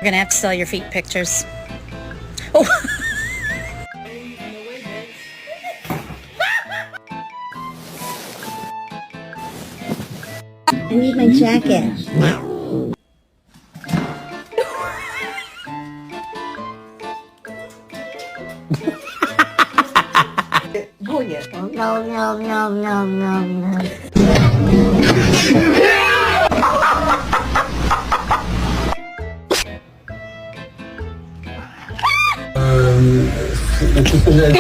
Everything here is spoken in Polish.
gonna have to sell your feet pictures. Oh. I need my jacket. Bunie. No, no, no, no, no, no. Myślę, że